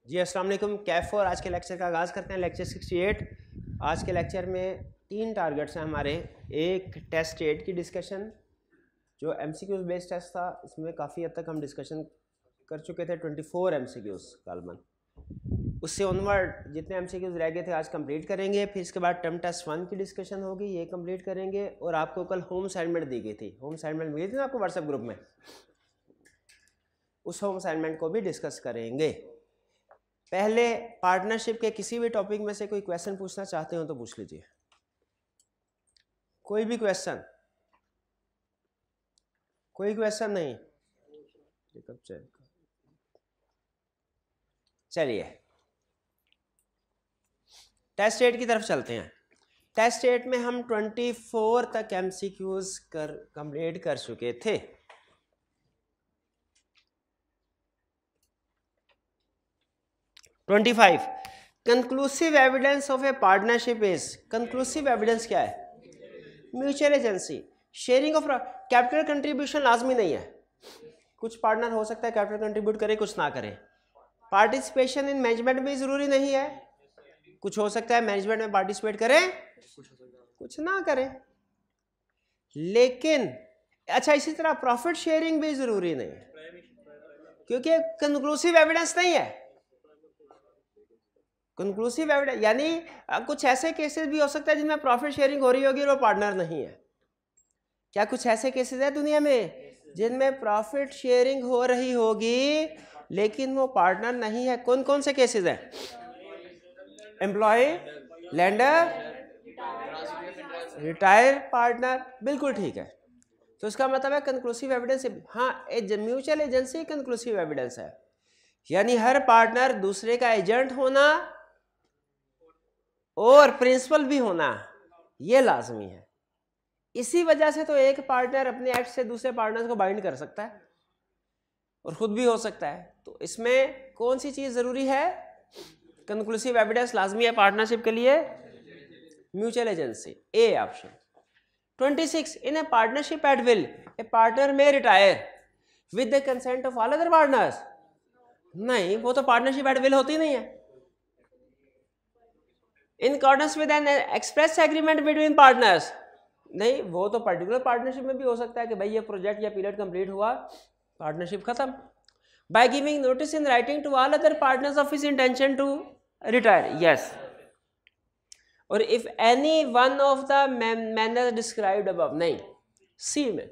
जी अस्सलाम वालेकुम। कैफ और आज के लेक्चर का आगाज़ करते हैं। लेक्चर 68। आज के लेक्चर में 3 टारगेट्स हैं हमारे। एक टेस्ट 8 की डिस्कशन जो एमसीक्यूज बेस्ड टेस्ट था, इसमें काफ़ी हद तक हम डिस्कशन कर चुके थे। 24 एमसीक्यूज कालमन, उससे ऑनवर्ड जितने एमसीक्यूज रह गए थे आज कंप्लीट करेंगे। फिर इसके बाद टर्म टेस्ट 1 की डिस्कशन होगी, ये कंप्लीट करेंगे। और आपको कल होम असाइनमेंट दी गई थी, होम असाइनमेंट मिली थी ना आपको व्हाट्सएप ग्रुप में, उस होम असाइनमेंट को भी डिस्कस करेंगे। पहले पार्टनरशिप के किसी भी टॉपिक में से कोई क्वेश्चन पूछना चाहते हो तो पूछ लीजिए, कोई भी क्वेश्चन। कोई क्वेश्चन नहीं? चलिए टेस्ट 8 की तरफ चलते हैं। टेस्ट 8 में हम 24 तक एमसीक्यूज कंप्लीट कर चुके थे। Conclusive evidence of A partnership is, conclusive evidence क्या है? Mutual agency, sharing of capital contribution लाजमी नहीं है। कुछ पार्टनर हो सकता है कैपिटल कंट्रीब्यूट करे, कुछ ना करे। पार्टिसिपेशन इन मैनेजमेंट भी जरूरी नहीं है, कुछ हो सकता है मैनेजमेंट में पार्टिसिपेट करे, कुछ ना करे। लेकिन अच्छा, इसी तरह प्रॉफिट शेयरिंग भी जरूरी नहीं है, क्योंकि कंक्लूसिव एविडेंस नहीं है। कंक्लूसिव एविडेंस यानी कुछ ऐसे केसेस भी हो सकता है जिनमें प्रॉफिट शेयरिंग हो रही होगी और वो पार्टनर नहीं है। क्या कुछ ऐसे केसेस है दुनिया में जिनमें प्रॉफिट शेयरिंग हो रही होगी लेकिन वो पार्टनर नहीं है? कौन कौन से केसेस हैं? एम्प्लॉय, लेंडर, रिटायर पार्टनर, बिल्कुल ठीक है। तो इसका मतलब है कंक्लूसिव एविडेंस। हाँ, म्यूचुअल एजेंसी कंक्लूसिव एविडेंस है, यानी हर पार्टनर दूसरे का एजेंट होना और प्रिंसिपल भी होना, ये लाजमी है। इसी वजह से तो एक पार्टनर अपने एक्ट से दूसरे पार्टनर को बाइंड कर सकता है और खुद भी हो सकता है। तो इसमें कौन सी चीज जरूरी है? कंक्लूसिव एविडेंस लाजमी है पार्टनरशिप के लिए, mutual agency, a option. 26 in a partnership at will a partner में retire with the consent of all other partners. नहीं, वो तो पार्टनरशिप एट विल होती नहीं है। In accordance with an express agreement between partners, नहीं, वो तो पर्टिकुलर पार्टनरशिप में भी हो सकता है कि भाई ये प्रोजेक्ट या पीरियड कंप्लीट हुआ, पार्टनरशिप खत्म। By giving notice in writing to all other partners of his intention to retire, yes. और if any one of the manner described above, नहीं, सी में।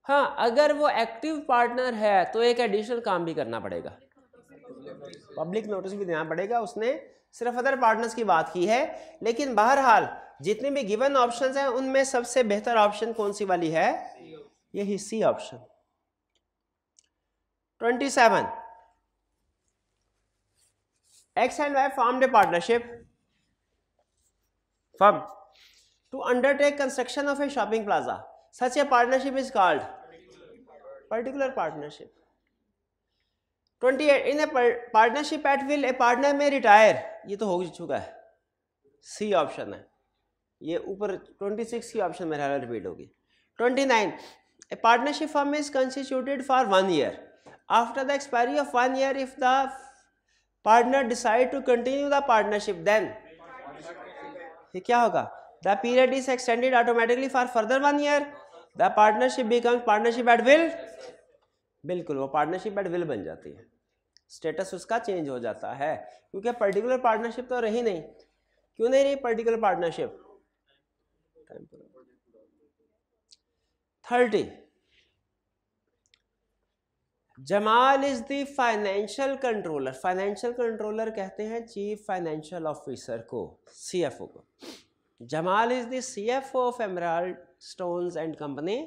हाँ, अगर वो एक्टिव पार्टनर है तो एक एडिशनल काम भी करना पड़ेगा, पब्लिक नोटिस भी देना पड़ेगा। उसने सिर्फ अदर पार्टनर्स की बात की है, लेकिन बहरहाल जितने भी गिवन ऑप्शंस हैं उनमें सबसे बेहतर ऑप्शन कौन सी वाली है? यही C option. 27 X and Y formed a partnership firm to undertake construction of a shopping plaza, such a partnership is called particular partnership. 28 in a partnership at will a partner में retire, ये तो हो चुका है, C option है। ये ऊपर 26 की ऑप्शन मेरे ख्याल रिपीट होगी। 29 a partnership firm is constituted for 1 year after the expiry of 1 year if the partner decide to continue the partnership, then ये क्या होगा? The period is extended automatically for further 1 year, the partnership becomes partnership at will. बिल्कुल, वो partnership at will बन जाती है, status उसका change हो जाता है, क्योंकि पर्टिकुलर पार्टनरशिप तो रही नहीं। क्यों नहीं रही particular partnership? 30 Jamal is the financial controller, financial controller कहते हैं चीफ फाइनेंशियल ऑफिसर को, सीएफओ को। Jamal is the CFO of emerald stones and company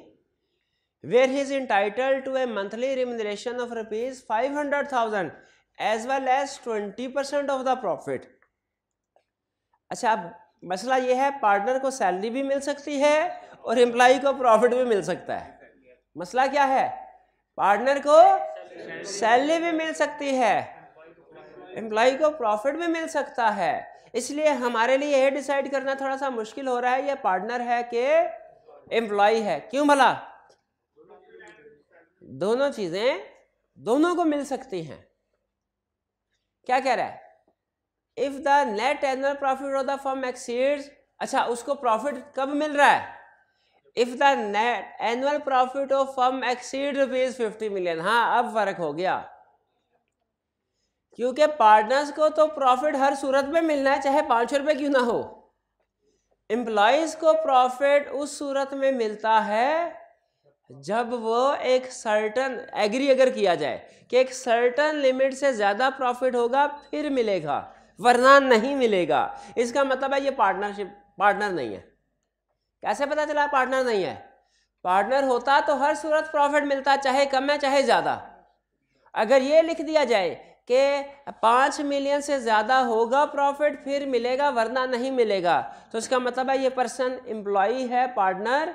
where he is entitled to a monthly remuneration of rupees 500,000 as well as 20% of the profit। अच्छा, अब मसला ये है, partner को सैलरी भी मिल सकती है और एम्प्लॉय को प्रॉफिट भी मिल सकता है। मसला क्या है? पार्टनर को सैलरी भी मिल सकती है, एम्प्लॉय को प्रॉफिट भी मिल सकता है। इसलिए हमारे लिए यह डिसाइड करना थोड़ा सा मुश्किल हो रहा है, ये पार्टनर है कि एम्प्लॉय है। क्यों भला? दोनों चीजें दोनों को मिल सकती हैं। क्या कह रहा है, if the net annual profit of the firm exceeds, अच्छा उसको प्रॉफिट कब मिल रहा है, if the net annual profit of firm exceed ₹50 million. हाँ अब फर्क हो गया, क्योंकि पार्टनर्स को तो प्रॉफिट हर सूरत में मिलना है, चाहे 5 रुपए क्यों ना हो। एम्प्लॉयज को प्रॉफिट उस सूरत में मिलता है जब वो एक सर्टन एग्री अगर किया जाए कि एक सर्टन लिमिट से ज्यादा प्रॉफिट होगा फिर मिलेगा, वरना नहीं मिलेगा। इसका मतलब है ये पार्टनर नहीं है। कैसे पता चला पार्टनर नहीं है? पार्टनर होता तो हर सूरत प्रॉफिट मिलता, चाहे कम है चाहे ज्यादा। अगर ये लिख दिया जाए कि 5 मिलियन से ज्यादा होगा प्रॉफिट फिर मिलेगा वरना नहीं मिलेगा, तो इसका मतलब है ये पर्सन एम्प्लॉय है, पार्टनर।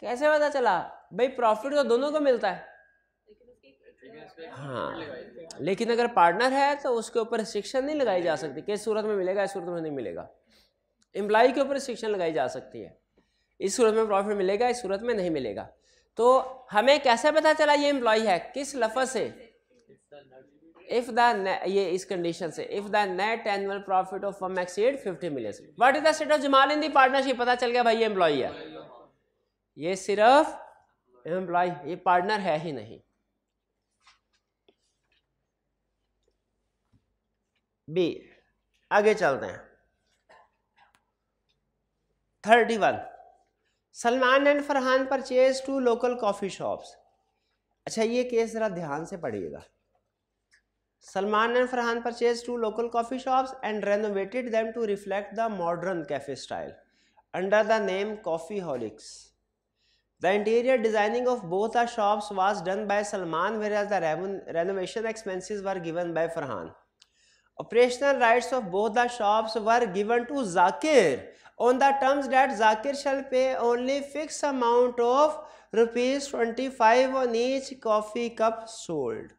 कैसे पता चला? भाई प्रॉफिट तो दोनों को मिलता है। हाँ, लेकिन अगर पार्टनर है तो उसके ऊपर रिस्ट्रिक्शन नहीं लगाई जा सकती कि इस सूरत में मिलेगा इस सूरत में नहीं मिलेगा। एम्प्लॉय के ऊपर रिस्ट्रिक्शन लगाई जा सकती है, इस सूरत में प्रॉफिट मिलेगा इस सूरत में नहीं मिलेगा। तो हमें कैसे पता चला ये एम्प्लॉय है? किस लफ्ज से? इफ द, ये इस कंडीशन से, if the net annual profit of firm exceed 50 million. What is the status of Jamal in the partnership? पता चल गया भाई ये एम्प्लॉय है, ये सिर्फ एम्प्लॉय, ये पार्टनर है ही नहीं। बी, आगे चलते हैं। 31, Salman and Farhan purchase 2 local coffee shops. अच्छा ये केस जरा ध्यान से पढ़िएगा। Salman and Farhan purchase 2 local coffee shops and renovated them to reflect the modern cafe style under the name coffee holics. The interior designing of both the shops was done by Salman, whereas the renovation expenses were given by Farhan. Operational rights of both the shops were given to Zakir on the terms that Zakir shall pay only fixed amount of ₹25 on each coffee cup sold.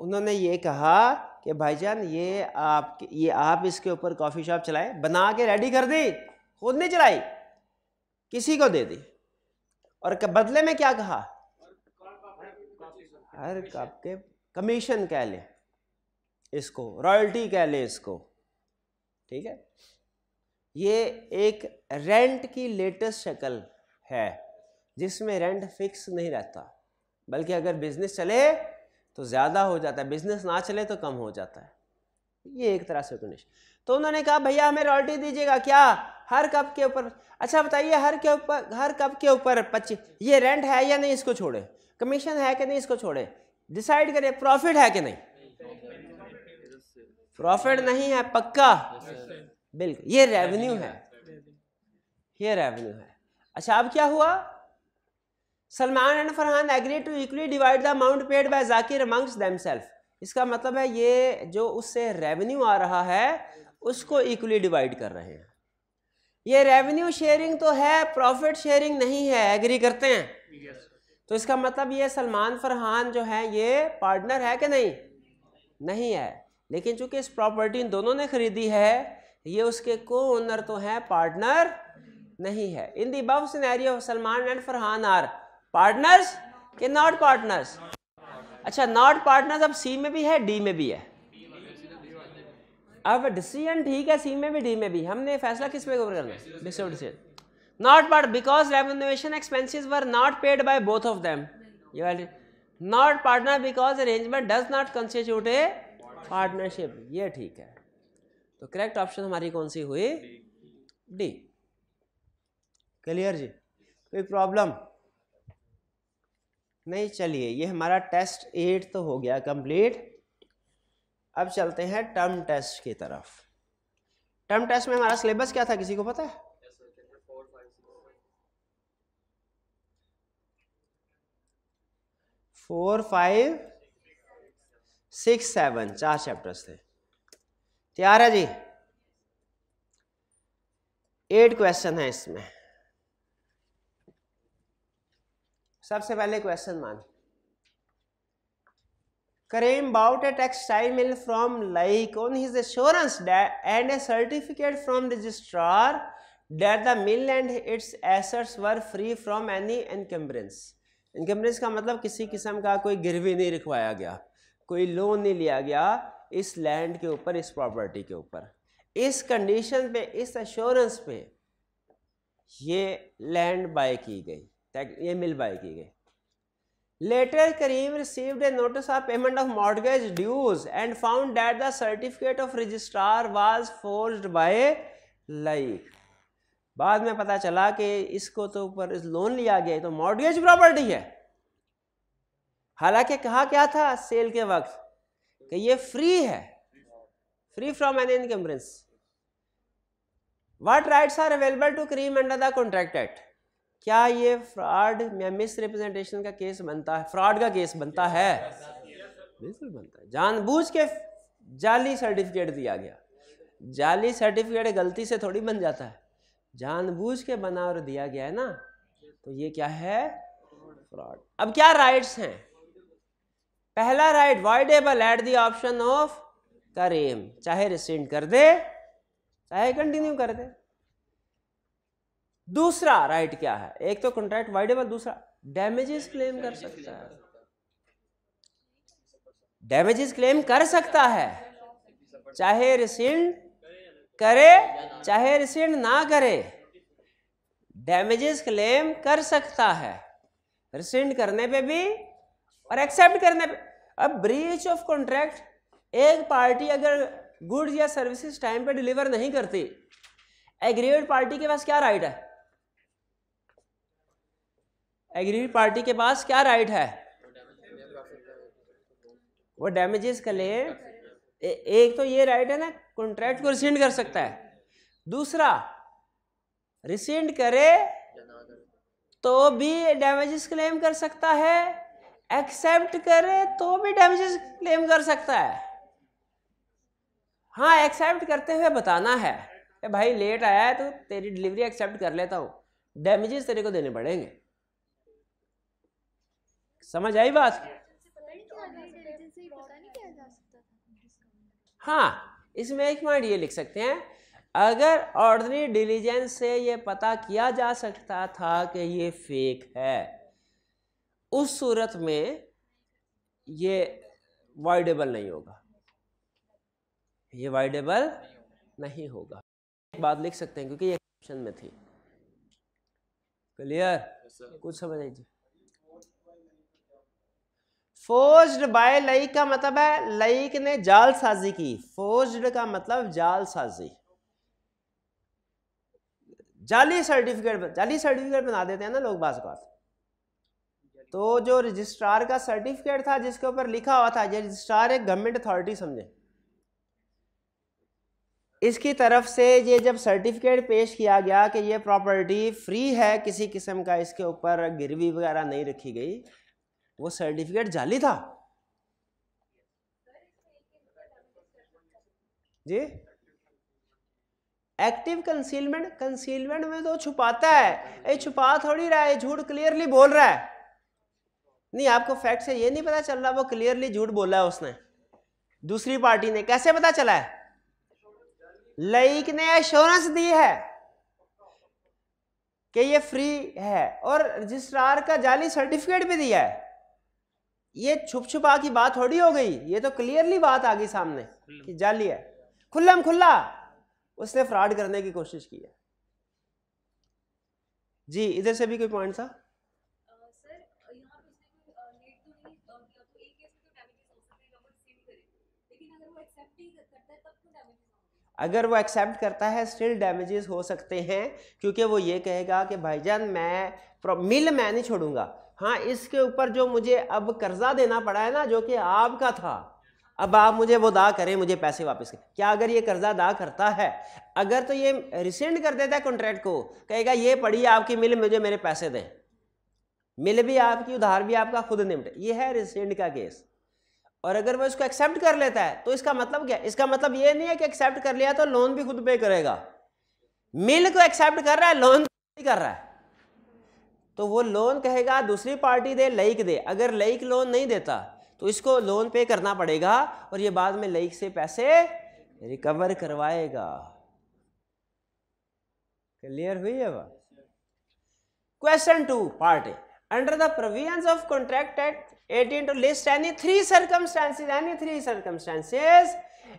उन्होंने ये कहा कि भाईजान ये आप इसके ऊपर coffee shop चलाए, बना के रेडी कर दी, खुद नहीं चलाई, किसी को दे दी, और बदले में क्या कहा? हर कप के कमीशन कह ले इसको, रॉयल्टी कह ले इसको, ठीक है। ये एक रेंट की लेटेस्ट शक्ल है जिसमें रेंट फिक्स नहीं रहता, बल्कि अगर बिजनेस चले तो ज़्यादा हो जाता है, बिजनेस ना चले तो कम हो जाता है। ये एक तरह से कंडीशन। तो उन्होंने कहा भैया हमें रॉयल्टी दीजिएगा, क्या? हर कप के ऊपर। अच्छा बताइए हर कप के ऊपर 25, ये रेंट है या नहीं, इसको छोड़े, कमीशन है कि नहीं, इसको छोड़े, डिसाइड करिए प्रॉफिट है कि नहीं। प्रॉफिट नहीं है पक्का, बिल्कुल, ये रेवेन्यू है, ये रेवेन्यू है। अच्छा अब क्या हुआ? Salman and Farhan agree to equally divide the amount paid by Zakir amongst themselves. इसका मतलब है ये जो उससे रेवेन्यू आ रहा है उसको इक्वली डिवाइड कर रहे हैं। ये रेवेन्यू शेयरिंग तो है, प्रॉफिट शेयरिंग नहीं है, एग्री करते हैं? तो इसका मतलब ये सलमान फरहान जो है ये पार्टनर है कि नहीं? नहीं है, लेकिन चूंकि इस प्रॉपर्टी इन दोनों ने खरीदी है, ये उसके को ओनर तो है, पार्टनर नहीं है। In the above scenario Salman and Farhan are partners कि नॉट पार्टनर्स? अच्छा नॉट पार्टनर्स अब सी में भी है, डी में भी है। अब डिसीजन ठीक है, सी में भी डी में भी, हमने फैसला किस पे करना है? Decision not part because remuneration expenses were not paid by both of them. Not partner because arrangement does not constitute A partnership. ये ठीक है। तो करेक्ट ऑप्शन हमारी कौन सी हुई? डी। क्लियर जी? कोई प्रॉब्लम नहीं? चलिए ये हमारा टेस्ट 8 तो हो गया कंप्लीट। अब चलते हैं टर्म टेस्ट की तरफ। टर्म टेस्ट में हमारा सिलेबस क्या था, किसी को पता है? 4, 5, 6, 7 4 चैप्टर्स थे। तैयार है जी? 8 क्वेश्चन है इसमें। सबसे पहले क्वेश्चन मान, Kareem bought a textile mill from Laik on his assurance and a certificate from registrar that the mill and its assets were free from any encumbrance. Encumbrance का मतलब किसी किस्म का कोई गिरवी नहीं रखवाया गया, कोई लोन नहीं लिया गया इस लैंड के ऊपर, इस प्रॉपर्टी के ऊपर, इस कंडीशन पे, इस एश्योरेंस पे ये लैंड बाय की गई, ये मिल बाय की गई। Later Karim received a notice of payment of mortgage dues and found that the certificate of registrar was forged by Laiq. बाद में पता चला कि इसको तो ऊपर लोन लिया गया, तो मॉर्गेज प्रॉपर्टी है। हालांकि कहा क्या था सेल के वक्त कि ये फ्री है, free from any encumbrance. What rights are available to Karim under the contract act. क्या ये फ्रॉड या मिस रिप्रेजेंटेशन का केस बनता है, फ्रॉड का केस बनता है? बिल्कुल बनता है। जानबूझ के जाली सर्टिफिकेट दिया गया, जाली सर्टिफिकेट गलती से थोड़ी बन जाता है, जानबूझ के बना और दिया गया है ना, तो ये क्या है? फ्रॉड। अब क्या राइट्स हैं? पहला right voidable at the option of Karim, चाहे रिसेंड कर दे चाहे कंटिन्यू कर दे। दूसरा राइट क्या है? एक तो कॉन्ट्रैक्ट वॉइडेबल, दूसरा डैमेजेस क्लेम कर सकता है। डैमेजेस क्लेम कर सकता है, चाहे रिसेंड करे चाहे रिसेंड ना करे, डैमेजेस क्लेम कर सकता है, रिसेंड करने पे भी और एक्सेप्ट करने पे। अब ब्रीच ऑफ कॉन्ट्रैक्ट, एक पार्टी अगर गुड्स या सर्विसेज टाइम पे डिलीवर नहीं करती, एग्रीड पार्टी के पास क्या राइट है? एग्रीड पार्टी के पास क्या राइट है? वो डैमेजेस क्लेम, एक तो ये राइट है ना, कॉन्ट्रैक्ट को रिसेंड कर सकता है, दूसरा रिसेंड करे तो भी डैमेजेस क्लेम कर सकता है, एक्सेप्ट करे तो भी डैमेजेस क्लेम कर सकता है। हाँ, एक्सेप्ट करते हुए बताना है कि भाई लेट आया है तो तेरी डिलीवरी एक्सेप्ट कर लेता हूं, डैमेजेस तेरे को देने पड़ेंगे। समझ आई बात? हाँ, इसमें एक पॉइंट ये लिख सकते हैं, अगर ऑर्डिनरी डिलीजेंस से ये पता किया जा सकता था कि ये फेक है, उस सूरत में ये वॉइडेबल नहीं होगा, ये वॉइडेबल नहीं होगा। एक बात लिख सकते हैं क्योंकि ये ऑप्शन में थी। क्लियर? कुछ समझ लीजिए। फोर्ज्ड बाय लाइक का मतलब है लाइक ने जालसाजी की, फोर्ज्ड का मतलब जालसाजी। जाली सर्टिफिकेट बना देते हैं ना लोग बात बात। तो जो रजिस्ट्रार का सर्टिफिकेट था जिसके ऊपर लिखा हुआ था, ये रजिस्ट्रार एक गवर्नमेंट अथॉरिटी समझे, इसकी तरफ से ये जब सर्टिफिकेट पेश किया गया कि ये प्रॉपर्टी फ्री है, किसी किस्म का इसके ऊपर गिरवी वगैरह नहीं रखी गई, वो सर्टिफिकेट जाली था जी। एक्टिव कंसीलमेंट में तो छुपाता है, ये छुपा थोड़ी रहा है, झूठ क्लियरली बोल रहा है। नहीं, आपको फैक्ट से ये नहीं पता चल रहा वो क्लियरली झूठ बोला है उसने, दूसरी पार्टी ने। कैसे पता चला है? लाइक ने एश्योरेंस दी है कि ये फ्री है और रजिस्ट्रार का जाली सर्टिफिकेट भी दिया है। ये छुप छुपा की बात थोड़ी हो गई, ये तो क्लियरली बात आ गई सामने कि जाली है, खुल्लम खुल्ला उसने फ्रॉड करने की कोशिश की है जी। इधर से भी कोई पॉइंट था? अगर वो एक्सेप्ट करता है स्टिल डैमेजेस हो सकते हैं, क्योंकि वो ये कहेगा कि भाईजान मैं नहीं छोड़ूंगा। हाँ, इसके ऊपर जो मुझे अब कर्जा देना पड़ा है ना, जो कि आपका था, अब आप मुझे वो अदा करें, मुझे पैसे वापस करें। क्या अगर ये कर्जा अदा करता है, अगर तो ये रिसेंड कर देता है कॉन्ट्रैक्ट को, कहेगा ये पड़ी आपकी मिल, मुझे मेरे पैसे दें, मिल भी आपकी, उधार भी आपका, खुद निपटे, ये है रिसेंड का केस। और अगर वो इसको एक्सेप्ट कर लेता है तो इसका मतलब क्या? इसका मतलब ये नहीं है कि एक्सेप्ट कर लिया तो लोन भी खुद पे करेगा। मिल को एक्सेप्ट कर रहा है, लोन नहीं कर रहा है, तो वो लोन कहेगा दूसरी पार्टी दे, लाइक दे। अगर लाइक लोन नहीं देता तो इसको लोन पे करना पड़ेगा और ये बाद में लाइक से पैसे रिकवर करवाएगा। क्लियर हुई है बात? Question 2 part A, under the provisions of contract act 18 to list any three circumstances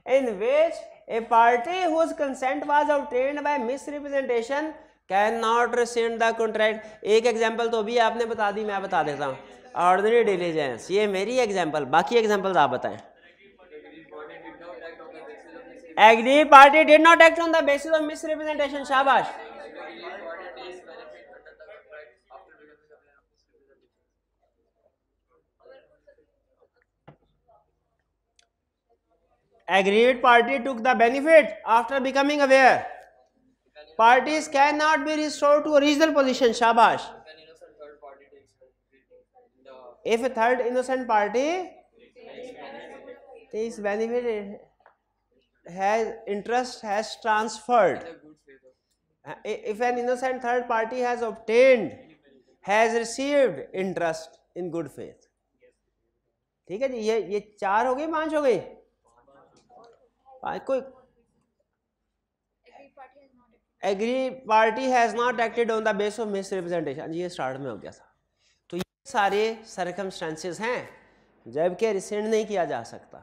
in which a party whose consent was obtained by misrepresentation cannot rescind the contract. एक example तो भी आपने बता दी, मैं बता देता हूँ. ऑर्डिनरी डिलीजेंस, ये मेरी एग्जांपल, बाकी एग्जांपल्स आप बताएं. Aggrieved party did not act on the basis of misrepresentation. शाबाश. Aggrieved party took the benefit after becoming aware. Parties cannot be restored to original position. Shabash. If a third innocent party takes benefit, interest has transferred. If an innocent third party has received interest in good faith. ठीक है जी, ये 4 हो गई, 5 हो गई. कोई agree party has not acted on the base of misrepresentation, ये start में हो गया था. तो ये सारे सर्कमस्टेंसेस हैं जबकि रिसेंड नहीं किया जा सकता.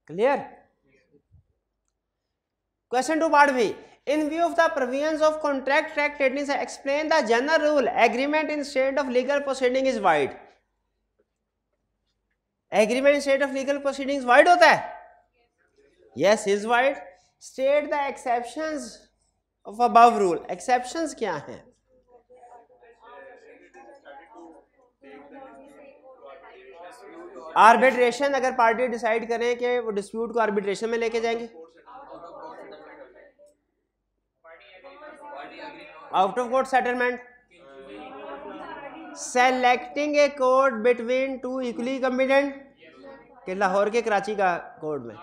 Clear? Question 2 part B. In view of the provisions of contract treaties, explain the general rule. Agreement in state of legal proceeding is void. Agreement in state of legal proceedings void होता है? Yes, is void. State the exceptions of above rule. Exceptions क्या हैं? Arbitration, अगर party decide करें कि वो dispute को arbitration में लेके जाएंगे. Out of court settlement. Selecting a court between 2 equally competent, कि लाहौर के कराची का कोर्ट में.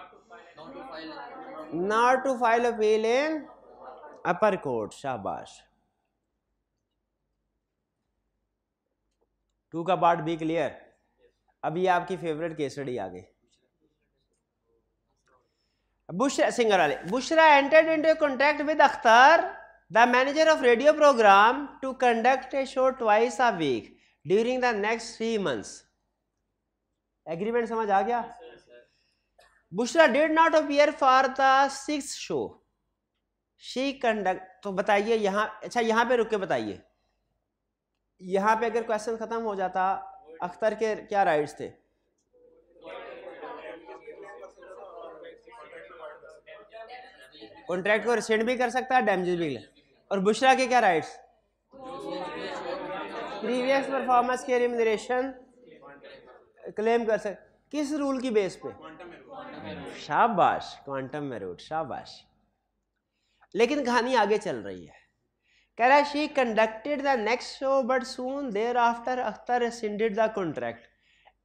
Not to file appeal in upper court. शाबाश. 2 का पार्ट बी क्लियर. अभी आपकी फेवरेट केस स्टडी आ गई. बुशरा सिंगर वाले. Bushra entered into a contract with Akhtar, the manager of radio program, to conduct a show twice a week during the next 3 months. Agreement समझ आ गया? Bushra did not appear for the 6th show. She conduct. तो बताइए यहाँ, अच्छा यहाँ पे रुक के बताइए, यहाँ पे अगर क्वेश्चन खत्म हो जाता, अख्तर के क्या राइट्स थे? कॉन्ट्रैक्ट को रिसेंड भी कर सकता है, डैमेजेस भी. और बुशरा के क्या राइट्स? प्रीवियस परफॉर्मेंस के रिम्यूनरेशन क्लेम कर सकते. किस रूल की बेस पे? शाबाश, क्वांटम मेरिट. शाबाश. लेकिन कहानी आगे चल रही है. कह रहा है she conducted the next show but soon thereafter Akhtar rescinded the contract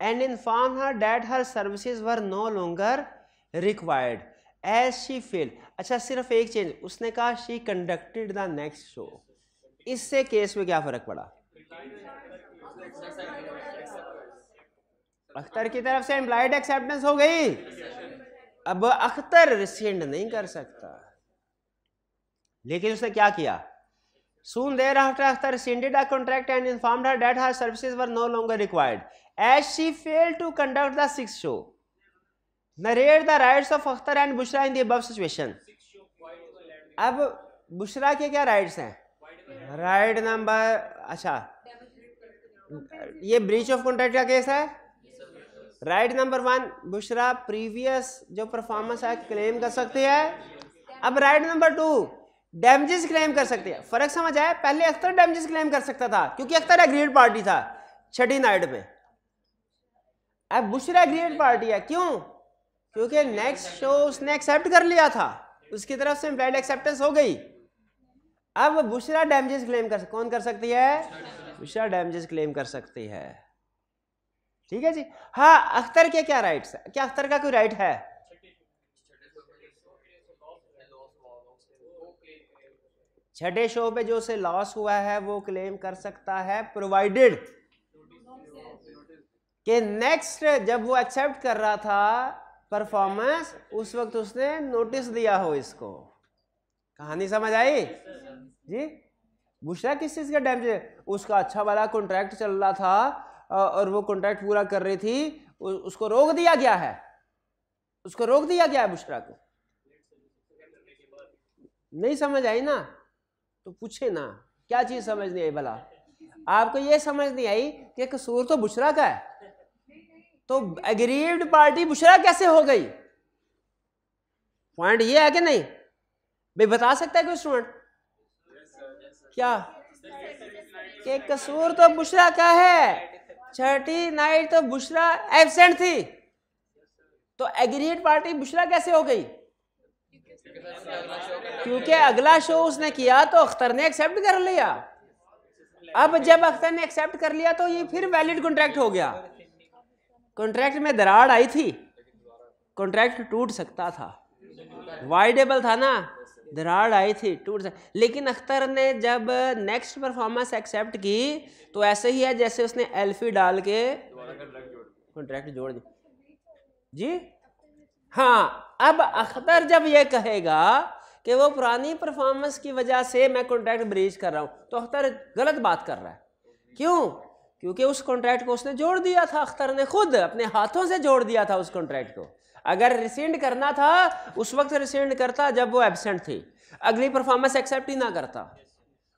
and inform her that her services were no longer required as she fail. अच्छा, सिर्फ एक चेंज, उसने कहा she conducted the next show. इससे case में क्या फर्क पड़ा? अख्तर की तरफ से इम्प्लाइड एक्सेप्टेंस हो गई. अब अख्तर रिसेंड नहीं कर सकता, लेकिन उसने क्या किया? Soon thereafter, Akhtar rescinded the contract and informed her that her services were no longer required, as she failed to conduct the 6th show. Narrate the rights of Akhtar and Bushra in the above situation. अब बुशरा के क्या rights हैं? Right number, अच्छा ये breach of contract का case है. Right number 1, Bushra previous जो performance है क्लेम कर सकती है. अब राइट नंबर 2, डैमेजेस क्लेम कर सकते हैं. फर्क समझ आया? पहले अख्तर डैमेजेस क्लेम कर सकता था क्योंकि अख्तर एग्रीड पार्टी था छठी नाइट में. अब बुशरा एग्रीड पार्टी है. क्यों? क्योंकि नेक्स्ट शो उसने एक्सेप्ट कर लिया था, उसकी तरफ से इम्प्लाइड एक्सेप्टेंस हो गई. अब बुशरा डैमेजेस क्लेम कर, कौन कर सकती है? बुशरा डैमेजेस क्लेम कर सकती है. ठीक है जी. हाँ, अख्तर के क्या राइट्स है? क्या अख्तर का कोई राइट है? छठे शो पे जो उसे लॉस हुआ है वो क्लेम कर सकता है, प्रोवाइडेड कि नेक्स्ट जब वो एक्सेप्ट कर रहा था परफॉर्मेंस, उस वक्त उसने नोटिस दिया हो इसको. कहानी समझ आई जी? बुशरा किस चीज का डैमेज? उसका अच्छा वाला कॉन्ट्रैक्ट चल रहा था, और वो कॉन्ट्रैक्ट पूरा कर रही थी, उसको रोक दिया गया है, उसको रोक दिया गया है बुशरा को। नहीं समझ आई ना तो पूछे ना, क्या चीज समझ नहीं आई भला? आपको ये समझ नहीं आई कि कसूर तो बुशरा का है, तो एग्रीव्ड पार्टी बुशरा कैसे हो गई? पॉइंट ये है कि नहीं भाई? बता सकता है कोई स्टूडेंट क्या कि कसूर तो बुशरा का है, छठी नाइट तो बुशरा एब्सेंट थी, तो एग्रीड पार्टी बुशरा कैसे हो गई? क्योंकि अगला शो उसने किया तो अख्तर ने एक्सेप्ट कर लिया। अब जब अख्तर ने एक्सेप्ट कर लिया तो ये फिर वैलिड कॉन्ट्रैक्ट हो गया। कॉन्ट्रैक्ट में दरार आई थी, कॉन्ट्रैक्ट टूट सकता था, वाइडेबल था ना, दरार आई थी, टूट सकता। लेकिन अख्तर ने जब नेक्स्ट परफॉर्मेंस एक्सेप्ट की तो ऐसे ही है जैसे उसने एल्फी डाल के कॉन्ट्रैक्ट जोड़ दिया जी। हाँ, अब अख्तर जब ये कहेगा कि वो पुरानी परफॉर्मेंस की वजह से मैं कॉन्ट्रैक्ट ब्रीच कर रहा हूं, तो अख्तर गलत बात कर रहा है। क्यों? क्योंकि उस कॉन्ट्रैक्ट को उसने जोड़ दिया था, अख्तर ने खुद अपने हाथों से जोड़ दिया था उस कॉन्ट्रैक्ट को। अगर रिसेंड करना था उस वक्त रिसेंड करता जब वो एब्सेंट थी, अगली परफॉर्मेंस एक्सेप्ट ही ना करता,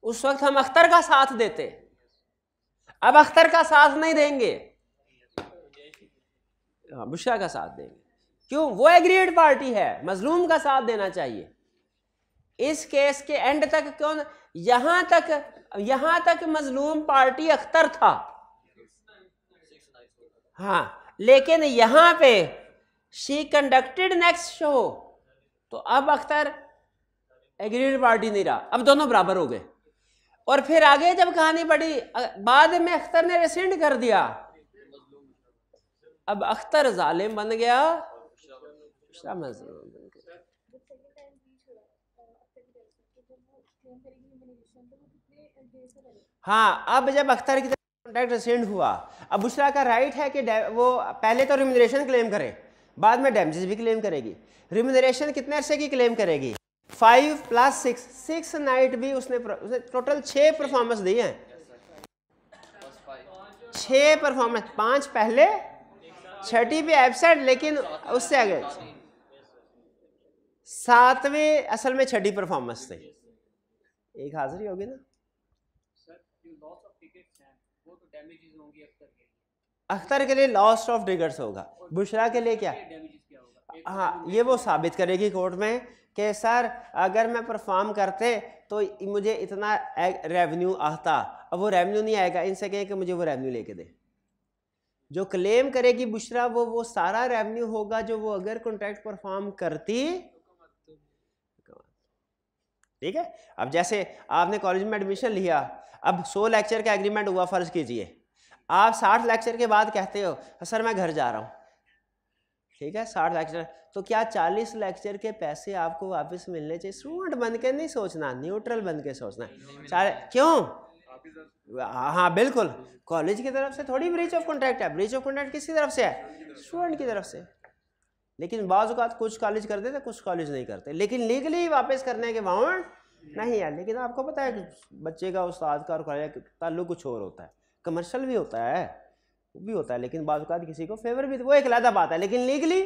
उस वक्त हम अख्तर का साथ देते। अब अख्तर का साथ नहीं देंगे, बुशरा का साथ देंगे। क्यों? वो एग्रीड पार्टी है, मजलूम का साथ देना चाहिए। इस केस के एंड तक कौन? यहां तक मजलूम पार्टी अख्तर था, हाँ, लेकिन यहां पे शी कंडक्टेड नेक्स्ट शो, तो अब अख्तर एग्रीड पार्टी नहीं रहा, अब दोनों बराबर हो गए। और फिर आगे जब कहानी बढ़ी, बाद में अख्तर ने रेसेंड कर दिया, अब अख्तर जालिम बन गया, मजलूम बन गया। हाँ, अब जब अख्तर की तरफ कॉन्ट्रैक्ट रेसेंड हुआ, अब बुशरा का राइट है कि वो पहले तो रिम्यूनरेशन क्लेम करे, बाद में डैमेजेस भी क्लेम करेगी। रिम्यूनरेशन कितने अरसे की क्लेम करेगी? 5 + 6 नाइट भी उसने टोटल 6 परफॉर्मेंस दी हैं, 6 परफॉर्मेंस, 5 पहले, छठी पे एब्सेंट, लेकिन उससे आगे 7वें असल में छठी परफॉर्मेंस थी, एक हाजिरी होगी ना। अख्तर के लिए लॉस ऑफ टिकट्स होगा, बुशरा के लिए क्या? हाँ, ये वो साबित करेगी कोर्ट में कि सर अगर मैं परफॉर्म करते तो मुझे इतना रेवेन्यू आता, अब वो रेवेन्यू नहीं आएगा, इनसे कहें कि मुझे वो रेवेन्यू लेके दे। जो क्लेम करेगी बुशरा वो सारा रेवेन्यू होगा जो वो अगर कॉन्ट्रैक्ट परफॉर्म करती। ठीक है, अब जैसे आपने कॉलेज में एडमिशन लिया, अब 100 लेक्चर का एग्रीमेंट हुआ, फर्ज कीजिए आप 60 लेक्चर के बाद कहते हो सर मैं घर जा रहा हूँ, ठीक है, 60 लेक्चर, तो क्या 40 लेक्चर के पैसे आपको वापस मिलने चाहिए? स्टूडेंट बन के नहीं सोचना, न्यूट्रल बन के सोचना। क्यों? हाँ बिल्कुल, कॉलेज की तरफ से थोड़ी ब्रीच ऑफ कॉन्ट्रैक्ट है, ब्रीच ऑफ कॉन्ट्रैक्ट किसकी तरफ से है? स्टूडेंट की तरफ से। लेकिन बाज़ औक़ात कुछ कॉलेज करते थे, कुछ कॉलेज नहीं करते, लेकिन लीगली वापस करने के बावजूद नहीं है। लेकिन आपको पता है कि बच्चे का उस्ताद का और कॉलेज का ताल्लुक कुछ और होता है, कमर्शियल भी होता है, वो भी होता है, लेकिन बाज़ औक़ात किसी को फेवर भी, वो एक अलग बात है, लेकिन लीगली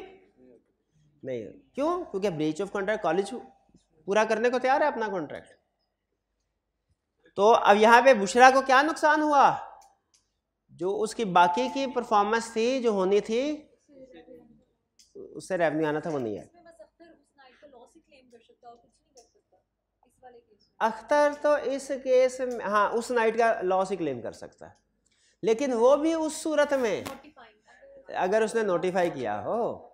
नहीं। क्यों? क्योंकि ब्रीच ऑफ कॉन्ट्रैक्ट, कॉलेज पूरा करने को तैयार है अपना कॉन्ट्रैक्ट। तो अब यहाँ पे बुशरा को क्या नुकसान हुआ? जो उसकी बाकी की परफॉर्मेंस थी जो होनी थी, उससे रेवेन्यू आना था, वो नहीं है। अख्तर तो इस केस में हाँ उस नाइट का लॉस ही क्लेम कर सकता है, लेकिन वो भी उस सूरत में अगर उसने नोटिफाई किया हो।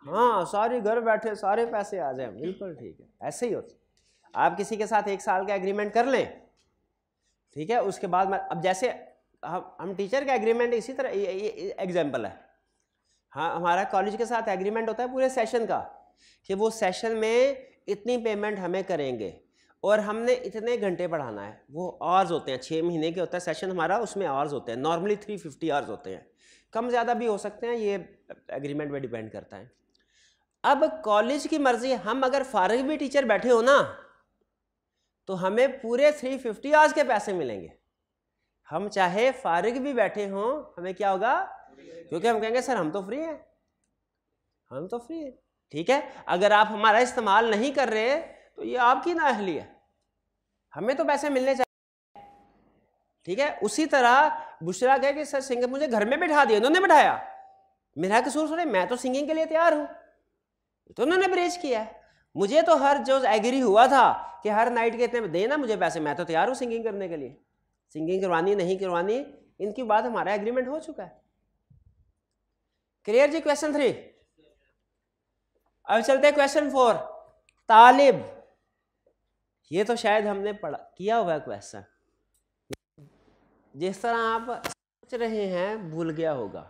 हाँ, सारी घर बैठे सारे पैसे आ जाए, बिल्कुल ठीक है, ऐसे ही होता। आप किसी के साथ 1 साल का एग्रीमेंट कर लें, ठीक है, उसके बाद अब जैसे हम टीचर का एग्रीमेंट इसी तरह, ये एग्जाम्पल है। हाँ, हमारा कॉलेज के साथ एग्रीमेंट होता है पूरे सेशन का कि वो सेशन में इतनी पेमेंट हमें करेंगे और हमने इतने घंटे पढ़ाना है। वो आवर्स होते हैं, 6 महीने के होता है सेशन हमारा, उसमें आवर्स होते हैं, नॉर्मली 350 आवर्स होते हैं, कम ज़्यादा भी हो सकते हैं, ये एग्रीमेंट पे डिपेंड करता है। अब कॉलेज की मर्जी, हम अगर फारिग भी टीचर बैठे हो ना तो हमें पूरे 350 आवर्स के पैसे मिलेंगे, हम चाहे फारिग भी बैठे हों हमें क्या होगा, क्योंकि हम कहेंगे सर हम तो फ्री हैं, हम तो फ्री हैं। ठीक है, अगर आप हमारा इस्तेमाल नहीं कर रहे तो ये आपकी नाअहली है, हमें तो पैसे मिलने चाहिए। ठीक है, उसी तरह बुशरा कहे कि सर सिंगर मुझे घर में बिठा दिया, उन्होंने बिठाया, मेरा कसूर थोड़े, मैं तो सिंगिंग के लिए तैयार हूं, तो उन्होंने ब्रेच किया है। मुझे तो हर जो एग्री हुआ था कि हर नाइट के इतने देना मुझे पैसे, मैं तो तैयार हूं सिंगिंग करने के लिए, सिंगिंग करवानी नहीं करवानी इनकी बात हमारा एग्रीमेंट हो चुका है। क्लियर जी क्वेश्चन 3। अब चलते हैं क्वेश्चन 4। तालिब, ये तो शायद हमने पढ़ा किया हुआ है क्वेश्चन, जिस तरह आप सोच रहे हैं भूल गया होगा।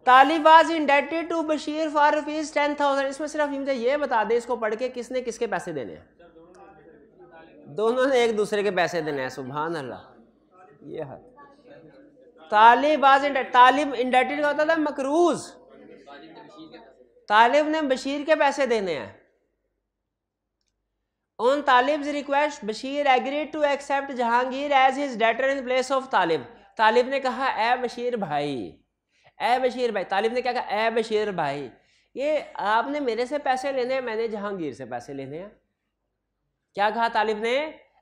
Talib was indebted to Bashir for rupees 10,000। इसमें सिर्फ मुझे ये बता दे इसको पढ़ के किसने किसके पैसे देने हैं? दोनों ने एक दूसरे के पैसे देने हैं। सुभान अल्लाह। ये है तालिब वाज इंडेटेड, तालिब इंडेटेड का होता था मकरूज, तालिब ने बशीर के पैसे देने हैं। On Talib's request Bashir agreed to accept Jahangir as his debtor in place of Talib. Talib ने कहा ए बशीर भाई, ए बशीर भाई, तालिब ने क्या कहा, ए बशीर भाई ये आपने मेरे से पैसे लेने हैं, मैंने जहांगीर से पैसे लेने हैं। क्या कहा तालिब ने,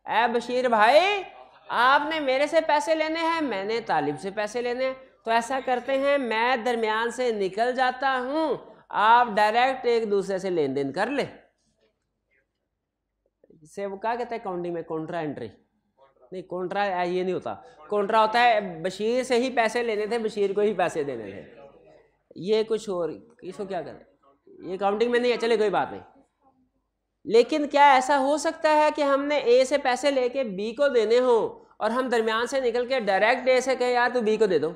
ए बशीर भाई आपने मेरे से पैसे लेने हैं, मैंने तालिब से पैसे लेने हैं, तो ऐसा करते हैं मैं दरमियान से निकल जाता हूं, आप डायरेक्ट एक दूसरे से लेन देन कर ले। इसे वो क्या कहते हैं अकाउंटिंग में, कॉन्ट्रा एंट्री नहीं, कॉन्ट्रा ये नहीं होता, कॉन्ट्रा होता है बशीर से ही पैसे लेने थे, बशीर को ही पैसे देने थे, ये कुछ और, इसको क्या करें, ये अकाउंटिंग में नहीं है, चले कोई बात नहीं। लेकिन क्या ऐसा हो सकता है कि हमने ए से पैसे लेके बी को देने हो और हम दरमियान से निकल के डायरेक्ट ए से कहे यार तू बी को दे दो?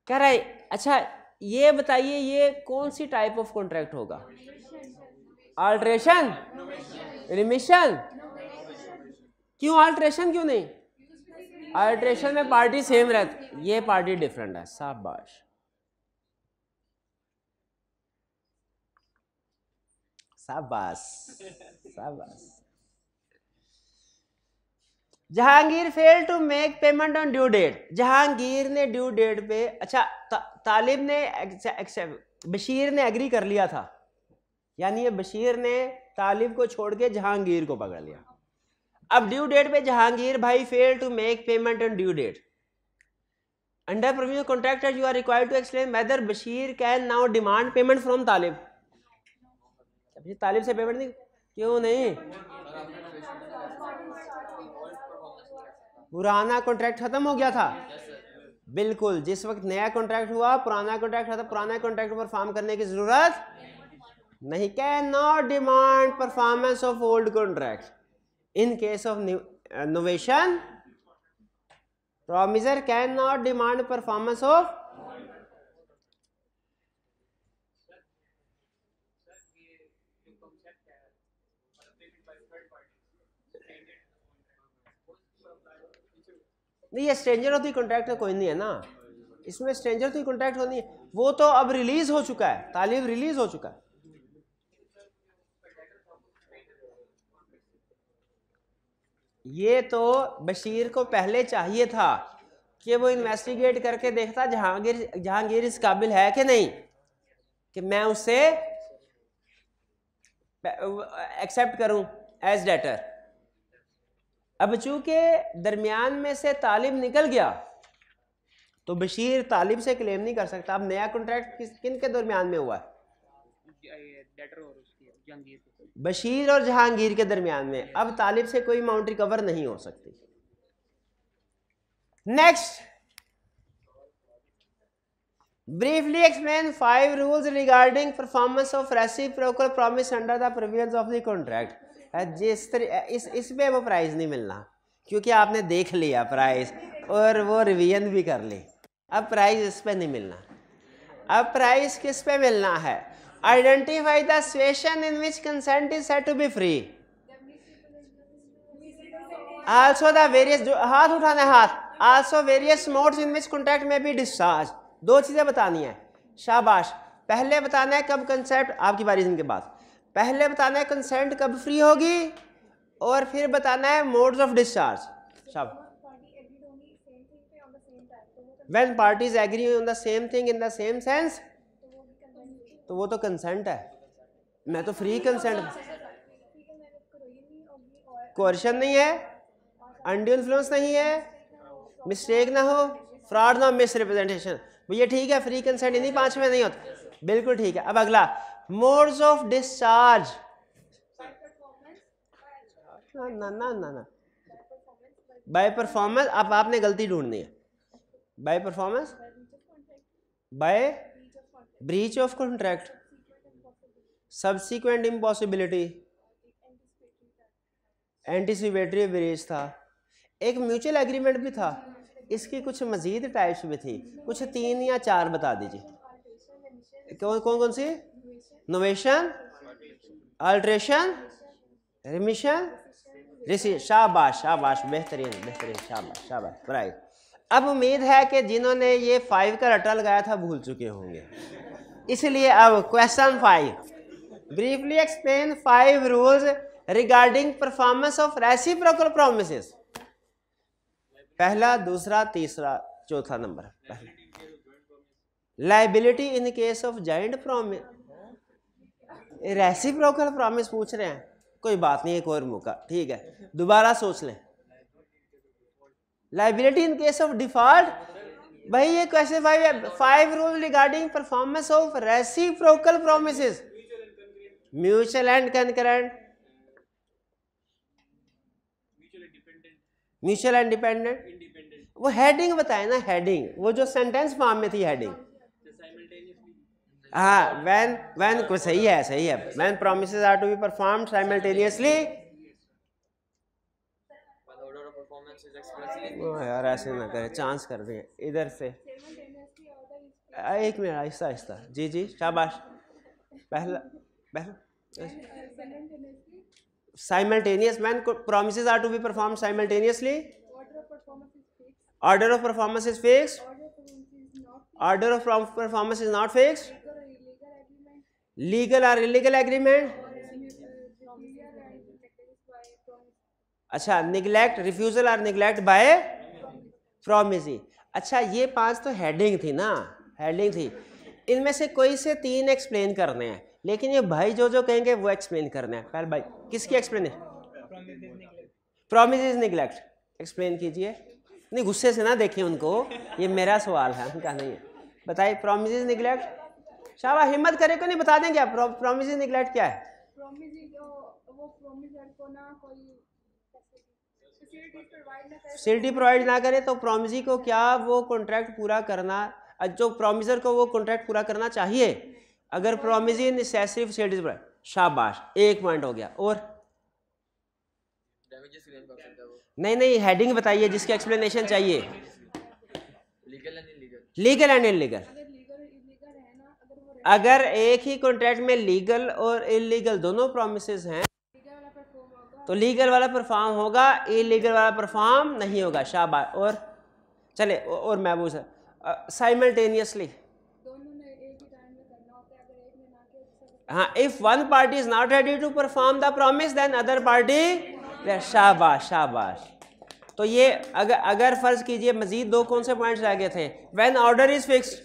कह रहा है अच्छा ये बताइए ये कौन सी टाइप ऑफ कॉन्ट्रैक्ट होगा? Alteration, remission? क्यों अल्ट्रेशन क्यों नहीं? अल्ट्रेशन में पार्टी सेम रहती, ये पार्टी डिफरेंट है। शाबाश, शाबाश, शाबाश। Jahangir fail to make payment on due date. Jahangir ने ड्यू डेट पे, अच्छा तालिब ने बशीर ने एग्री कर लिया था, यानी ये बशीर ने तालिब को छोड़ के जहांगीर को पकड़ लिया। अब ड्यू डेट पे जहांगीर भाई fail to make payment on due date. Under provision contract you are required to explain whether Bashir can now demand payment from Talib. Talib से पेमेंट नहीं, क्यों नहीं? पुराना कॉन्ट्रैक्ट खत्म हो गया था। बिल्कुल, जिस वक्त नया कॉन्ट्रैक्ट हुआ पुराना कॉन्ट्रैक्ट था, पुराना कॉन्ट्रैक्ट परफॉर्म करने की जरूरत नहीं। Can not demand performance of old contract in case of novation. Promisor can not demand performance of, नहीं ये स्ट्रेंजर ऑफ द कॉन्ट्रैक्ट तो कोई नहीं है ना, इसमें स्ट्रेंजर ऑफ द कॉन्ट्रैक्ट होनी है, वो तो अब रिलीज हो चुका है, तालिब रिलीज हो चुका है। ये तो बशीर को पहले चाहिए था कि वो इन्वेस्टिगेट करके देखता जहांगीर इस काबिल है कि नहीं कि मैं उससे एक्सेप्ट करूं एज डेटर। अब चूंकि दरमियान में से तालिब निकल गया तो बशीर तालिब से क्लेम नहीं कर सकता। अब नया कॉन्ट्रैक्ट किन के दरमियान में हुआ है? बशीर और जहांगीर के दरमियान में। अब तालिब से कोई अमाउंट रिकवर नहीं हो सकती। Next, briefly explain 5 rules regarding performance of reciprocal promise under the provisions of the contract. जिस तरह इसमें वो प्राइस नहीं मिलना क्योंकि आपने देख लिया प्राइस और वो रिवीजन भी कर ली। अब प्राइस इस पे नहीं मिलना। अब प्राइस किस पे मिलना है? Identify the situation in which consent is said to be free. Also the various, जो हाथ उठाना है हाथ, also various modes in which contract may be discharge. दो चीजें बतानी है। शाबाश। पहले बताना है कब कंसेप्ट, आपकी बारी इनके बाद। पहले बताना है कंसेंट कब फ्री होगी और फिर बताना है मोड्स ऑफ डिस्चार्ज। शाबाश। When parties agree on the same thing in the same sense, तो वो तो कंसेंट है। मैं तो फ्री कंसेंट, कोर्शन नहीं है, अनड्यू इन्फ्लुएंस नहीं है, मिस्टेक ना हो, फ्रॉड ना, मिस रिप्रेजेंटेशन, ये ठीक है। फ्री कंसेंट इन्हीं 5 में नहीं होता, बिल्कुल ठीक है। अब अगला मोड्स ऑफ डिस्चार्ज, ना ना ना ना, बाय परफॉर्मेंस। अब आपने गलती ढूंढनी है। By performance, by breach of contract, subsequent impossibility, anticipatory breach था, एक म्यूचुअल एग्रीमेंट भी था। इसकी कुछ मजीद टाइप्स भी थी, कुछ 3 या 4 बता दीजिए। कौन कौन सी? नोवेशन, अल्ट्रेशन, रिमिशन, रिसी। शाबाश शाबाश, बेहतरीन बेहतरीन, शाबाश शाबाश, राइट। अब उम्मीद है कि जिन्होंने ये 5 का रट्टा लगाया था भूल चुके होंगे, इसलिए अब question 5, briefly explain 5 rules regarding performance of reciprocal promises. पहला, दूसरा, तीसरा, चौथा number. Liability in case of joint promise, reciprocal promise पूछ रहे हैं, कोई बात नहीं, एक और मौका, ठीक है, दोबारा सोच लें। Liability in case of default, भाई ये कैसे 5 rule regarding performance of reciprocal promises, mutual and concurrent, mutual and dependent. वो हेडिंग बताए ना, हेडिंग, वो जो सेंटेंस फॉर्म में थी हेडिंग। हाँ, व्हेन को सही है, सही है। When promises are to be performed simultaneously. यार ऐसे ना करें, चांस कर रहे हैं इधर से। एक मिनट, आहिस्ता आहिस्ता, जी जी, शाबाश। पहला simultaneous, when promises are to be performed simultaneously, order of performance is fixed, order of performance is not fixed, legal और इलीगल एग्रीमेंट। अच्छा, निगलेक्ट, रिफ्यूजल और निगलेक्ट बाय प्रॉमिस। अच्छा, ये 5 तो हेडिंग थी ना, हेडिंग थी। इनमें से कोई से 3 एक्सप्लेन करने हैं, लेकिन ये भाई जो कहेंगे वो एक्सप्लेन करना है। पहले भाई किसकी एक्सप्लेन है? प्रॉमिस इज निगलेक्ट, एक्सप्लेन कीजिए। नहीं, गुस्से से ना देखिए उनको, ये मेरा सवाल है, उनका नहीं है। बताइए, प्रॉमिस इज निगलेक्ट। शाबाश, हिम्मत करे को नहीं बता दें क्या प्रॉमिस इज निगलेक्ट क्या है? फैसिलिटी प्रोवाइड ना करे तो प्रॉमिसी को क्या वो कॉन्ट्रैक्ट पूरा करना, जो प्रॉमिसर को वो कॉन्ट्रैक्ट पूरा करना चाहिए। अगर प्रॉमिसी नेसेसरी फैसिलिटीज प्रोवाइड, शाबाश, 1 पॉइंट हो गया। और नहीं, हेडिंग बताइए जिसकी एक्सप्लेनेशन चाहिए। Legal and illegal. अगर एक ही कॉन्ट्रैक्ट में लीगल और इलीगल दोनों प्रोमिसेस हैं तो लीगल वाला परफॉर्म होगा, इलीगल वाला परफॉर्म नहीं होगा। शाबाश। और चले, और मैं पूछ साइमल्टेनियसली, हाँ, if one party is not ready to perform the promise then other party. शाबाश शाबाश। तो ये अगर फर्ज कीजिए मजीद 2 कौन से पॉइंट्स रह गए थे? When order is fixed,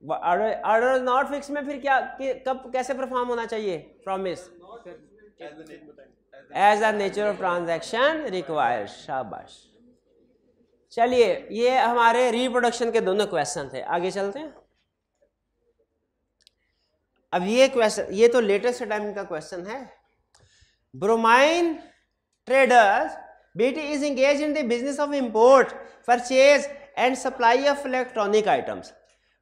order not fix में फिर क्या, कब कैसे परफॉर्म होना चाहिए promise? As the nature of transaction required. शाबाश। चलिए, ये हमारे रिप्रोडक्शन के दोनों क्वेश्चन थे, आगे चलते हैं। अब ये क्वेश्चन, ये तो लेटेस्ट टाइम का क्वेश्चन है। Bromine traders BT is engage in the business of import, purchase and supply of electronic items.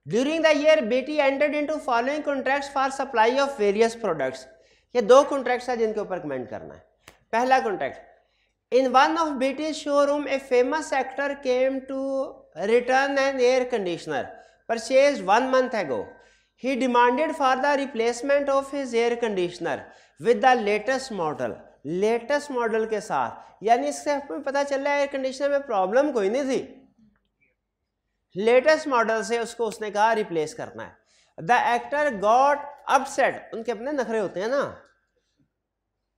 During the year BT entered into following contracts for supply of various products. ये 2 contracts है जिनके ऊपर comment करना है। पहला contract, in one of BT's showroom a famous actor came to return an air conditioner purchased 1 month ago. He demanded for the replacement of his air conditioner with the latest model. Latest model के साथ, यानी इससे हमें पता चल रहा है air conditioner में प्रॉब्लम कोई नहीं थी, लेटेस्ट मॉडल से उसको उसने कहा रिप्लेस करना है। द एक्टर गॉट अपसेट, उनके अपने नखरे होते हैं ना,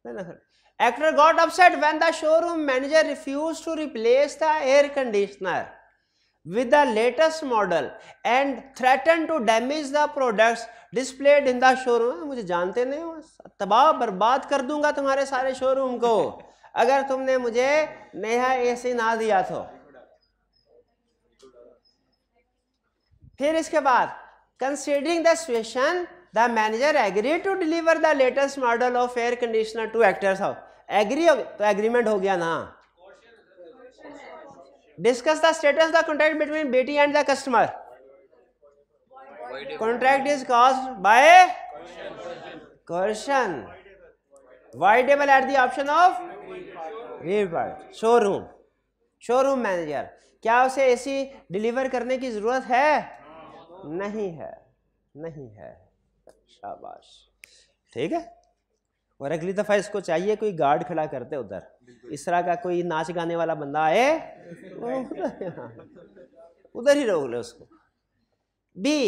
नखरे, Actor got upset when the showroom manager refused to replace the air conditioner with the latest model and threatened to damage the products displayed in the showroom. मुझे जानते नहीं हो, तबाह बर्बाद कर दूंगा तुम्हारे सारे शोरूम को अगर तुमने मुझे नया एसी ना दिया तो। फिर इसके बाद considering the situation, the manager agreed to deliver the latest model of air conditioner to actors house. Agree हो तो एग्रीमेंट हो गया ना। Discuss the status the contract between BT and the customer. Contract is caused by coercion voidable at the option of revert. Showroom manager, क्या उसे AC deliver करने की जरूरत है? नहीं है। शाबाश, ठीक है। और अगली दफा इसको चाहिए कोई गार्ड खड़ा करते उधर, इस तरह का कोई नाच गाने वाला बंदा आए उधर ही रोक ले उसको। B,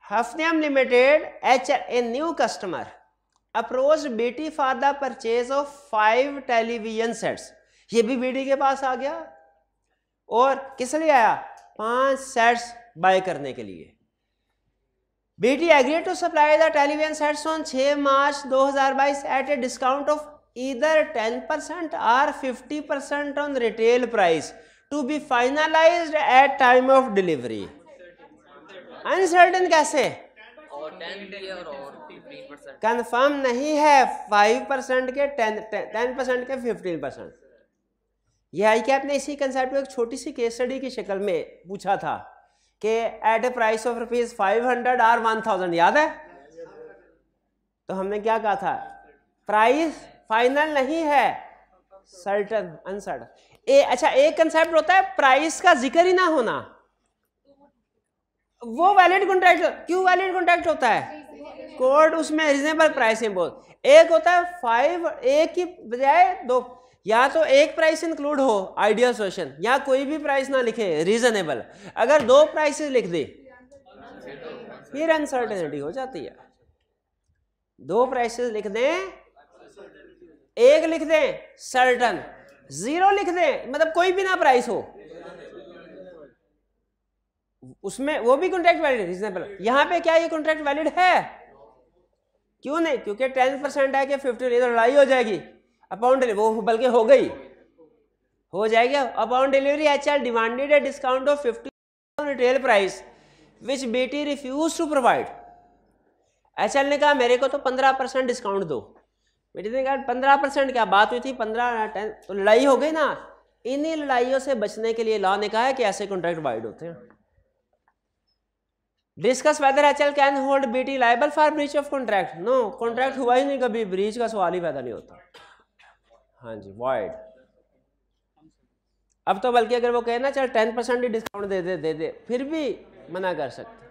Hafnium Limited a new customer approach BT for the purchase of 5 television sets. ये भी बीटी के पास आ गया और किस लिए आया? 5 सेट्स बाय करने के लिए। BT agreed to supply the television sets on 6 March 2022 at a discount of either 10% or 50% on retail price to be finalized at time of delivery. Uncertain कैसे? और 10% कंफर्म नहीं है। 5% के 10% के 15%। यह आई कैप ने इसी कंसेप्ट को एक छोटी सी केस स्टडी की शक्ल में पूछा था कि एट ए प्राइस ऑफ ₹500 और 1000, याद है? तो हमने क्या कहा था? प्राइस फाइनल नहीं है, सर्टन अनसर्टन। अच्छा, एक कंसेप्ट होता है प्राइस का जिक्र ही ना होना, वो वैलिड कॉन्ट्रैक्ट। क्यों वैलिड कॉन्ट्रैक्ट होता है? कोड उसमें रीजनेबल प्राइस है बहुत। एक होता है 5, एक की बजाय 2, या तो एक प्राइस इंक्लूड हो आइडियल सोल्यूशन, या कोई भी प्राइस ना लिखे रीजनेबल। अगर 2 प्राइसेस लिख दे फिर अनसर्टेनिटी हो जाती है। 2 प्राइसेस लिख दें, एक लिख दें सर्टन, 0 लिख दें मतलब कोई भी ना प्राइस हो, उसमें वो भी कॉन्ट्रैक्ट वैलिड रीजनेबल। यहां पे क्या ये कॉन्ट्रैक्ट वैलिड है? क्यों नहीं? क्योंकि 10% है कि 50, तो लड़ाई हो जाएगी अपॉन डिलीवरी। वो बल्कि हो जाएगी upon delivery. HL demanded a discount of 50 retail price which BT refuse to provide. HL ने कहा मेरे को तो 15% डिस्काउंट दो। BT ने कहा 15% क्या बात हुई थी, 15 10, तो लड़ाई हो गई ना। इन्हीं लड़ाइयों से बचने के लिए लॉ ने कहा है कि ऐसे कॉन्ट्रैक्ट वाइड होते हैं। Discuss whether HL can hold BT liable for breach of contract. No, contract हुआ ही नहीं कभी, ब्रीच का सवाल ही पैदा नहीं होता। हाँ जी, वाइड। अब तो बल्कि अगर वो कहे ना चल 10% ही डिस्काउंट दे दे फिर भी मना कर सकते।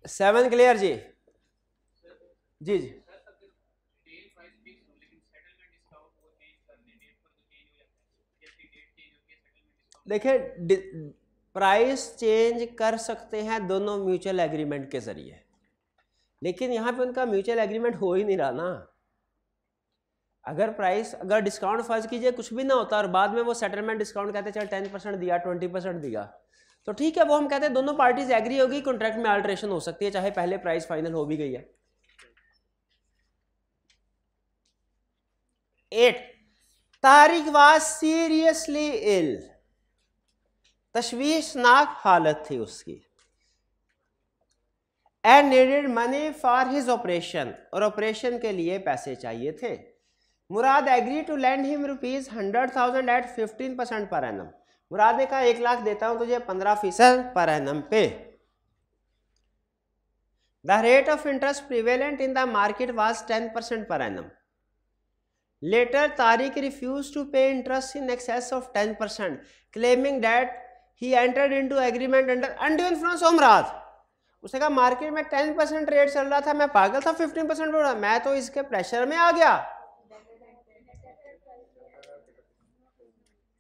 7 क्लियर जी? जी। देखिए, प्राइस चेंज कर सकते हैं दोनों म्यूचुअल एग्रीमेंट के जरिए, लेकिन यहाँ पे उनका म्यूचुअल एग्रीमेंट हो ही नहीं रहा ना। अगर डिस्काउंट फर्ज कीजिए कुछ भी ना होता और बाद में वो सेटलमेंट डिस्काउंट कहते चल 10% दिया, 20% दिया, तो ठीक है, वो हम कहते हैं दोनों पार्टीज एग्री होगी, कॉन्ट्रैक्ट में अल्टरेशन हो सकती है चाहे पहले प्राइस फाइनल हो भी गई है। 8, तारिक वाज सीरियसली इल। तशवीशनाक हालत थी उसकी। And needed money for his operation, और ऑपरेशन के लिए पैसे चाहिए थे। Murad agree to lend him ₹100,000 at 15% per annum. मुराद ने कहा 1 लाख देता हूं तुझे 15% पर एनम पे। The rate of interest prevalent in the market was 10% per annum. Later, Tariq refused to pay interest in excess of 10%, claiming that he entered into agreement under undue influence of Murad. उसने कहा market में 10% rate चल रहा था, मैं पागल था 15% बोल रहा, मैं तो इसके प्रेशर में आ गया।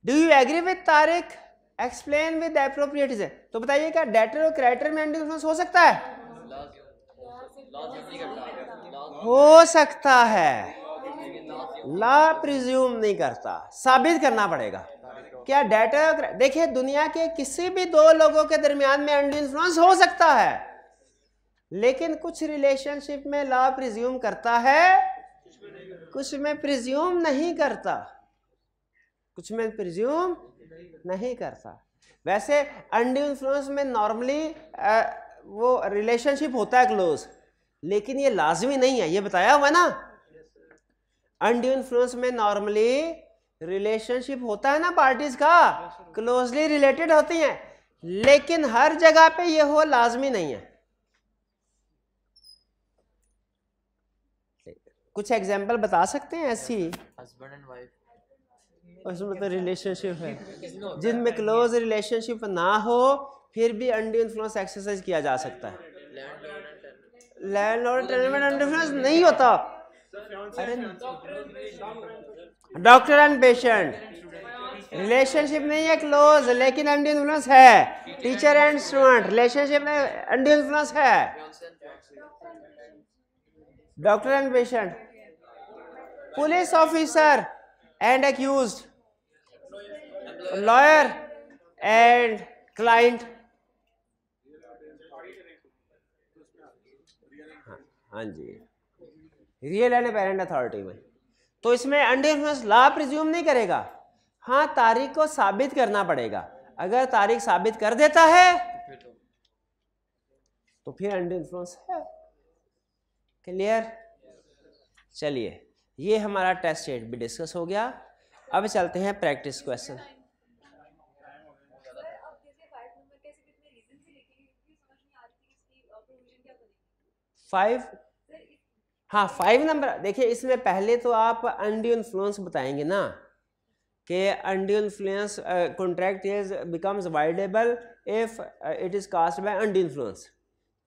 Do you agree with Tariq? Explain with the appropriate reason. तो बताइए क्या डेटर और क्रेडिटर में undue influence हो सकता है? हो सकता है, ला प्रिज्यूम नहीं करता, साबित करना पड़ेगा। क्या डेटा, देखिए दुनिया के किसी भी दो लोगों के दरमियान में अनड्यू इन्फ्लुएंस हो सकता है, लेकिन कुछ रिलेशनशिप में ला प्रिज्यूम करता है, कुछ में प्रिज्यूम नहीं करता, कुछ में प्रिज्यूम नहीं करता। वैसे अनड्यू इन्फ्लुएंस में नॉर्मली वो रिलेशनशिप होता है क्लोज, लेकिन ये लाजमी नहीं है, ये बताया हुआ ना। अनड्यू इन्फ्लुएंस में नॉर्मली रिलेशनशिप होता है ना पार्टीज का, क्लोजली रिलेटेड होती हैं, लेकिन हर जगह पे ये हो लाजमी नहीं है। कुछ एग्जांपल बता सकते हैं ऐसी? हस्बैंड एंड वाइफ, उसमें तो रिलेशनशिप है, जिनमें क्लोज रिलेशनशिप ना हो फिर भी अनड्यू इन्फ्लुएंस एक्सरसाइज किया जा सकता है। लैंडलॉर्ड टेनेंट अनड्यू इन्फ्लुएंस नहीं होता। अरे डॉक्टर एंड पेशेंट रिलेशनशिप नहीं है क्लोज, लेकिन अनड्यू इन्फ्लुएंस है। टीचर एंड स्टूडेंट रिलेशनशिप में अनड्यू इन्फ्लुएंस है। Doctor and patient, police officer and accused, lawyer and client. हाँ जी, रियल एंड अपेरेंट अथॉरिटी में तो इसमें अनड्यू इन्फ्लुएंस ला प्रिज्यूम नहीं करेगा। हाँ, तारीख को साबित करना पड़ेगा। अगर तारीख साबित कर देता है तो फिर अनड्यू इन्फ्लुएंस है। क्लियर? चलिए, ये हमारा टेस्ट सेट भी डिस्कस हो गया। अब चलते हैं प्रैक्टिस क्वेश्चन। फाइव, हाँ 5 नंबर। देखिए इसमें पहले तो आप अनड्यू इन्फ्लुएंस बताएंगे ना, कि undue influence contract is becomes voidable if it is caused by undue influence,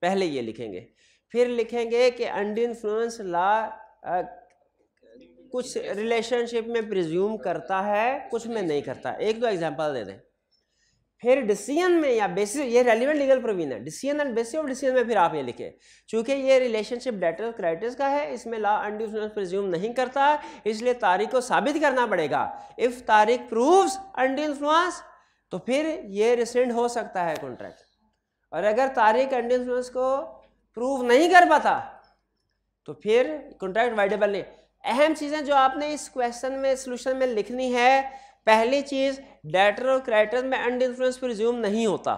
पहले ये लिखेंगे। फिर लिखेंगे कि अनड्यू इन्फ्लुएंस ला कुछ रिलेशनशिप में प्रिज्यूम करता है, कुछ में नहीं करता। एक दो एग्जांपल दे दें। फिर डिसीजन में या बेसिस, ये रेलिवेंट लीगल प्रोविजन है, decision and bases of decision में फिर आप ये लिखे, चूंकि ये रिलेशनशिप डेटर क्राइटेरिया का है, इसमें ला अनड्यू इन्फ्लुएंस प्रिज्यूम नहीं करता, इसलिए तारीख को साबित करना पड़ेगा। इफ तारीख प्रूव्स अनड्यू इन्फ्लुएंस तो फिर ये रिसेंड हो सकता है कॉन्ट्रैक्ट, और अगर तारीख अनड्यू इन्फ्लुएंस को प्रूव नहीं कर पाता तो फिर कॉन्ट्रैक्ट वाइडेबल नहीं। अहम चीजें जो आपने इस क्वेश्चन में सोल्यूशन में लिखनी है, पहली चीज डेटर और क्रेडिटर में अनड्यू इन्फ्लुएंस प्रिज्यूम नहीं होता,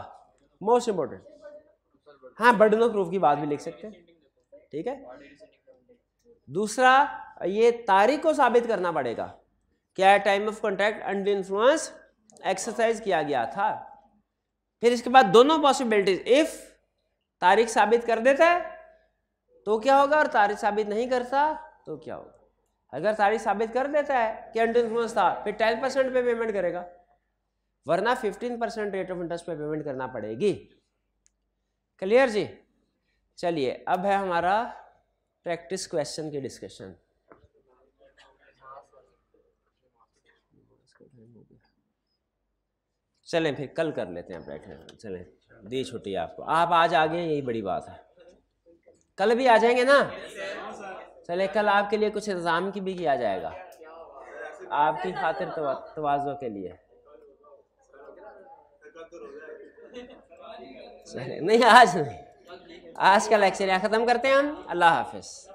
मोस्ट इंपोर्टेंट। हाँ, बर्डन ऑफ प्रूफ की बात भी लिख सकते हैं, ठीक है। दूसरा, ये तारीख को साबित करना पड़ेगा, क्या time of contract undue influence exercise किया गया था। फिर इसके बाद दोनों पॉसिबिलिटीज, इफ तारीख साबित कर देता है तो क्या होगा, और तारीख साबित नहीं करता तो क्या होगा। अगर तारीख साबित कर देता है कि अनड्यू इन्फ्लुएंस था, फिर 10% पे पेमेंट करेगा, वरना 15% रेट ऑफ इंटरेस्ट पे पेमेंट करना पड़ेगी। क्लियर जी? चलिए, अब है हमारा प्रैक्टिस क्वेश्चन की डिस्कशन। चलें फिर कल कर लेते हैं प्रैक्टिस। चलें, दी छुट्टी आपको, आप आज आ गए, यही बड़ी बात है। कल भी आ जाएंगे ना? चले, कल आपके लिए कुछ इंतजाम की भी किया जाएगा, आपकी खातिर तवाज़ो के लिए। चले, नहीं आज नहीं, आज का लेक्चर यहाँ ख़त्म करते हैं हम। अल्लाह हाफिज़।